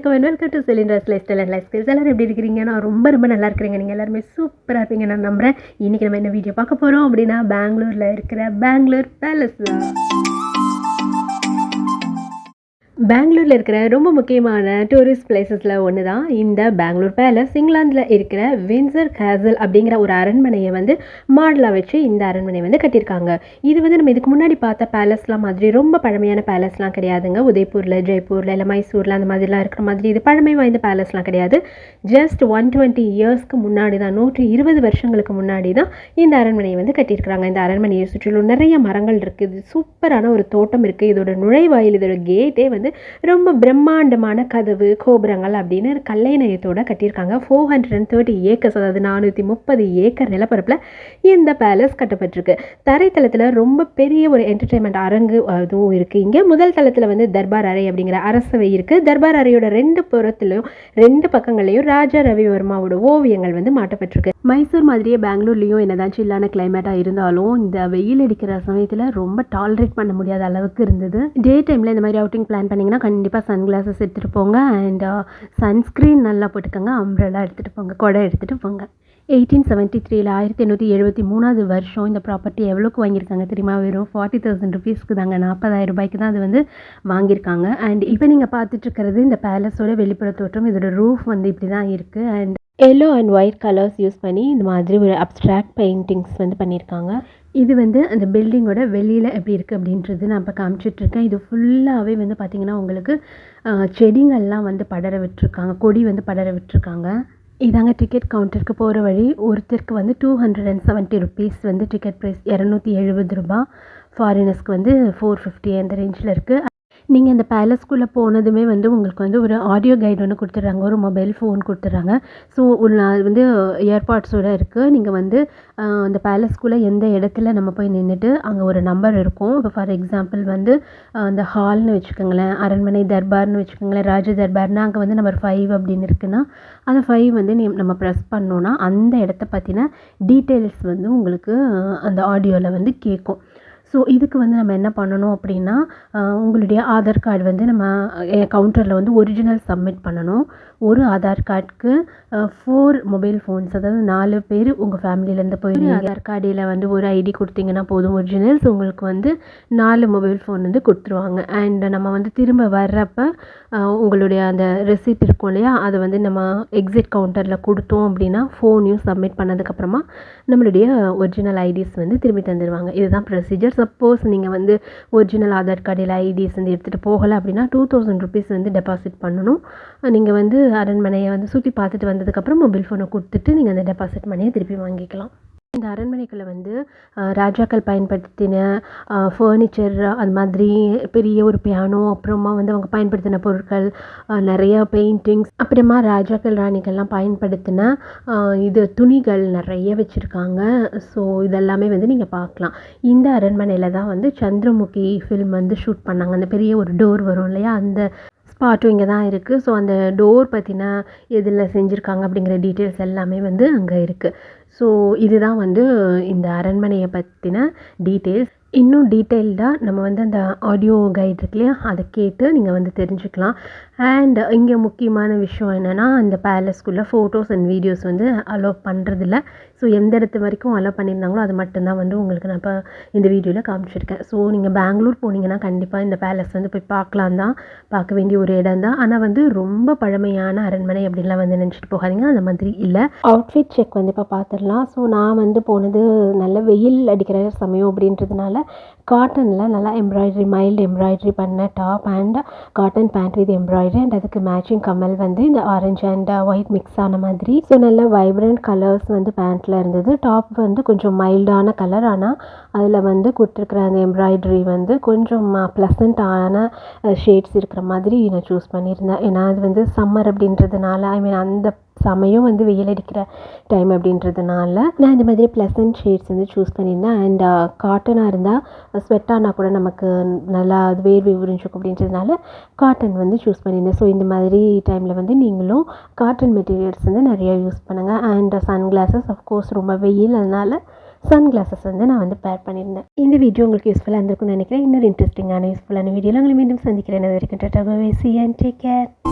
வணக்கம் and welcome to செலின்ராஸ் life style and life styles. எல்லோரும் எப்படி இருக்கிறீங்க? நான் ரொம்ப நல்லா இருக்கிறேங்க. நீங்கள் எல்லாருமே சூப்பராக இருப்பீங்க நான் நம்புகிறேன். இன்றைக்கி நம்ம என்ன வீடியோ பார்க்க போகிறோம் அப்படின்னா, பெங்களூரில் இருக்கிற பெங்களூர் பேலஸ் தான். பெங்களூரில் இருக்கிற ரொம்ப முக்கியமான டூரிஸ்ட் பிளேசஸில் ஒன்று தான் இந்த பெங்களூர் பேலஸ். இங்கிலாந்தில் இருக்கிற வின்சர் கேசல் அப்படிங்கிற ஒரு அரண்மனையை வந்து மாடலாக வச்சு இந்த அரண்மனை வந்து கட்டியிருக்காங்க. இது வந்து நம்ம இதுக்கு முன்னாடி பார்த்த பேலஸ்லாம் மாதிரி ரொம்ப பழமையான பேலஸ்லாம் கிடையாதுங்க. உதய்பூரில், ஜெய்ப்பூரில், இல்லை மைசூரில் அந்த மாதிரிலாம் இருக்கிற மாதிரி இது பழமை வாய்ந்த பேலஸ்லாம் கிடையாது. ஜஸ்ட் 120 இயர்ஸ்க்கு முன்னாடி தான், 120 வருஷங்களுக்கு முன்னாடி தான் இந்த அரண்மனையை வந்து கட்டியிருக்கிறாங்க. இந்த அரண்மனையை சுற்றிலும் நிறைய மரங்கள் இருக்குது. சூப்பரான ஒரு தோட்டம் இருக்குது. இதோட நுழைவாயில், இதோட கேட்டே வந்து ரொம்ப பிரம்மாண்டமான கதவு, கோபுரங்கள் அப்படின்னு கல்லைநயத்தோடு கட்டியிருக்காங்க. 430 ஏக்கர்ஸ், அதாவது 430 ஏக்கர் நிலப்பரப்பில் இந்த பேலஸ் கட்டப்பட்டிருக்கு. தரைத்தளத்தில் ரொம்ப பெரிய ஒரு என்டர்டெயின்மெண்ட் அரங்கு அதுவும் இருக்குது. இங்கே முதல் தளத்தில் வந்து தர்பார் அறை அப்படிங்கிற அரசவை இருக்குது. தர்பார் அறையோட 2 புறத்துலையும் 2 பக்கங்கள்லையும் ராஜா ரவிவர்மாவோட ஓவியங்கள் வந்து மாட்டப்பட்டிருக்கு. மைசூர் மாதிரியே பெங்களூர்லேயும் என்னதான் சில்லான கிளைமேட்டாக இருந்தாலும் இந்த வெயில் அடிக்கிற சமயத்தில் ரொம்ப டாலரேட் பண்ண முடியாத அளவுக்கு இருந்தது. டே டைமில் இந்த மாதிரி அவுட்டிங் பிளான் பண்ணிங்கன்னா கண்டிப்பாக சன் கிளாஸஸ் எடுத்துகிட்டு போங்க. அண்ட் சன்ஸ்க்ரீன் நல்லா போட்டுக்கோங்க. அம்ப்ரெல்லா எடுத்துகிட்டு போங்க, கொடை எடுத்துகிட்டு போங்க. 1873 1873 வருஷம் இந்த ப்ராப்பர்ட்டி எவ்வளோக்கு வாங்கியிருக்காங்க தெரியுமா? வெறும் 40,000 ருபீஸ்க்கு தாங்க, 40,000 ரூபாய்க்கு தான் அது வந்து வாங்கியிருக்காங்க. அண்ட் இப்போ நீங்கள் பார்த்துட்ருக்கிறது இந்த பேலஸோட வெளிப்புற தோற்றம். இதோட ரூஃப் வந்து இப்படி தான் இருக்குது. And yellow and white colours use பண்ணி இந்த மாதிரி ஒரு அப்ஸ்ட்ராக்ட் பெயிண்டிங்ஸ் வந்து பண்ணியிருக்காங்க. இது வந்து அந்த பில்டிங்கோட வெளியில் எப்படி இருக்குது அப்படின்றது நான் இப்போ காமிச்சிட்ருக்கேன். இது ஃபுல்லாகவே வந்து பார்த்திங்கன்னா உங்களுக்கு செடிங்கள்லாம் வந்து படர விட்டுருக்காங்க, கொடி வந்து படர விட்டுருக்காங்க. இதாங்க டிக்கெட் கவுண்டருக்கு போகிற வழி. ஒருத்தருக்கு வந்து 270 ருபீஸ் வந்து டிக்கெட் ப்ரைஸ், 270 ரூபா. ஃபாரினர்ஸ்க்கு வந்து 450 அந்த ரேஞ்சில் இருக்குது. நீங்கள் இந்த பேலஸ்குள்ளே போனதுமே வந்து உங்களுக்கு வந்து ஒரு ஆடியோ கைடு ஒன்று கொடுத்துட்றாங்க, ஒரு மொபைல் ஃபோன் கொடுத்துட்றாங்க. ஸோ அது வந்து ஏர்பாட்ஸோடு இருக்குது. நீங்கள் வந்து அந்த பேலஸ்குள்ளே எந்த இடத்துல நம்ம போய் நின்றுட்டு அங்கே ஒரு நம்பர் இருக்கும். இப்போ ஃபார் எக்ஸாம்பிள் வந்து அந்த ஹால்னு வச்சுக்கோங்களேன், அரண்மனை தர்பார்னு வச்சுக்கோங்களேன், ராஜ தர்பார்னா அங்கே வந்து நம்பர் 5 அப்படின்னு இருக்குன்னா அந்த 5 வந்து நம்ம ப்ரெஸ் பண்ணோன்னா அந்த இடத்த பற்றின டீட்டெயில்ஸ் வந்து உங்களுக்கு அந்த ஆடியோவில் வந்து கேட்கும். ஸோ இதுக்கு வந்து நம்ம என்ன பண்ணணும் அப்படின்னா, உங்களுடைய ஆதார் கார்டு வந்து நம்ம கவுண்டரில் வந்து ஒரிஜினல் சப்மிட் பண்ணணும். ஒரு ஆதார் கார்டுக்கு 4 மொபைல் ஃபோன்ஸ், அதாவது 4 பேர் உங்கள் ஃபேமிலியிலேருந்து போயிருந்தீங்க. ஆதார் கார்டில் வந்து ஒரு ஐடி கொடுத்தீங்கன்னா போதும் ஒரிஜினல்ஸ், உங்களுக்கு வந்து 4 மொபைல் ஃபோன் வந்து கொடுத்துருவாங்க. அண்ட் நம்ம வந்து திரும்ப வர்றப்போ உங்களுடைய அந்த ரெசிப்ட் இருக்கும் இல்லையா, அதை வந்து நம்ம எக்ஸிட் கவுண்டரில் கொடுத்தோம் அப்படின்னா ஃபோனையும் சப்மிட் பண்ணதுக்கப்புறமா நம்மளுடைய ஒரிஜினல் ஐடிஸ் வந்து திரும்பி தந்துடுவாங்க. இதுதான் ப்ரொசீஜர். சப்போஸ் நீங்கள் வந்து ஒரிஜினல் ஆதார் கார்டில் ஐடிஸ் வந்து எடுத்துகிட்டு போகலை அப்படின்னா 2000 ருபீஸ் வந்து டெபாசிட் பண்ணணும். நீங்கள் வந்து அரண்மனையை வந்து சுற்றி பார்த்துட்டு வந்ததுக்கப்புறம் மொபைல் ஃபோனை கொடுத்துட்டு நீங்கள் அந்த டெபாசிட் மணியை திருப்பி வாங்கிக்கலாம். இந்த அரண்மனைக்குள்ளே வந்து ராஜாக்கள் பயன்படுத்தின ஃபர்னிச்சர், அது மாதிரி பெரிய ஒரு பியானோ, அப்புறமா வந்து அவங்க பயன்படுத்தின பொருட்கள், நிறைய பெயிண்டிங்ஸ், அப்புறமா ராஜாக்கள் ராணிகள்லாம் பயன்படுத்தின இது துணிகள் நிறைய வச்சுருக்காங்க. ஸோ இதெல்லாமே வந்து நீங்கள் பார்க்கலாம். இந்த அரண்மனையில் தான் வந்து சந்திரமுகி ஃபில்ம் வந்து ஷூட் பண்ணாங்க. அந்த பெரிய ஒரு டோர் வரும் இல்லையா, அந்த ஸ்பாட்டும் இங்கே தான் இருக்குது. ஸோ அந்த டோர் பற்றின எதில் செஞ்சுருக்காங்க அப்படிங்கிற டீட்டெயில்ஸ் எல்லாமே வந்து அங்கே இருக்குது. ஸோ இதுதான் வந்து இந்த அரண்மனையை பற்றின டீட்டெயில்ஸ். இன்னும் டீட்டெயில்டாக நம்ம வந்து அந்த ஆடியோ கைட் இருக்கு இல்லையா, அதை கேட்டு நீங்கள் வந்து தெரிஞ்சுக்கலாம். அண்ட் இங்கே முக்கியமான விஷயம் என்னென்னா, அந்த பேலஸ்குள்ளே ஃபோட்டோஸ் அண்ட் வீடியோஸ் வந்து அலோவ் பண்ணுறதில்ல. ஸோ எந்த இடத்து வரைக்கும் அலோவ் பண்ணியிருந்தாங்களோ அது மட்டும்தான் வந்து உங்களுக்கு நான் இப்போ இந்த வீடியோவில் காமிச்சிருக்கேன். ஸோ நீங்கள் பெங்களூர் போனீங்கன்னா கண்டிப்பாக இந்த பேலஸ் வந்து போய் பார்க்கலாம் தான், பார்க்க வேண்டிய ஒரு இடம் தான். ஆனால் வந்து ரொம்ப பழமையான அரண்மனை அப்படின்லாம் வந்து நினச்சிட்டு போகாதீங்க, அந்த மாதிரி இல்லை. அவுட்ஃபிட் செக் வந்து இப்போ பார்த்துடலாம். ஸோ நான் வந்து போனது நல்ல வெயில் அடிக்கிற சமயம் அப்படின்றதுனால காட்டனில் நல்லா எம்ப்ராய்டரி, மைல்டு எம்ப்ராய்டரி பண்ண top and cotton pant with embroidery, and அதுக்கு மேட்சிங் கம்மல் வந்து இந்த ஆரஞ்சு அண்ட் ஒயிட் மிக்ஸ் ஆன மாதிரி. ஸோ நல்ல வைப்ரண்ட் கலர்ஸ் வந்து பேண்ட்டில் இருந்தது. டாப் வந்து கொஞ்சம் மைல்டான கலர், ஆனால் அதில் வந்து கொடுத்துருக்குற அந்த எம்ப்ராய்டரி வந்து கொஞ்சம் ப்ளசண்ட்டான ஷேட்ஸ் இருக்கிற மாதிரி நான் சூஸ் பண்ணியிருந்தேன். ஏன்னா அது வந்து சம்மர் அப்படின்றதுனால, அந்த சமயம் வந்து வெயில் அடிக்கிற டைம் அப்படின்றதுனால நான் இந்த மாதிரி ப்ளசன்ட் ஷேட்ஸ் வந்து சூஸ் பண்ணியிருந்தேன். அண்ட் காட்டனாக இருந்தால் ஸ்வெட்டானால் கூட நமக்கு நல்லா அது வேர்வை உறிஞ்சிக்கும் அப்படின்றதுனால காட்டன் வந்து சூஸ் பண்ணியிருந்தேன். ஸோ இந்த மாதிரி டைமில் வந்து நீங்களும் காட்டன் மெட்டீரியல்ஸ் வந்து நிறையா யூஸ் பண்ணுங்கள். அண்ட் சன் கிளாஸஸ், அஃப்கோர்ஸ் ரொம்ப வெயில், அதனால் சன் கிளாஸஸ் வந்து நான் வந்து பேர் பண்ணியிருந்தேன். இந்த வீடியோ உங்களுக்கு யூஸ்ஃபுல்லாக இருந்திருக்கும்னு நினைக்கிறேன். இன்னொரு இன்ட்ரெஸ்டிங்கான யூஸ்ஃபுல்லான வீடியோவில் உங்களை மீண்டும் சந்திக்கிறேன். அது வரைக்கும் tata, bye bye, see you and take care.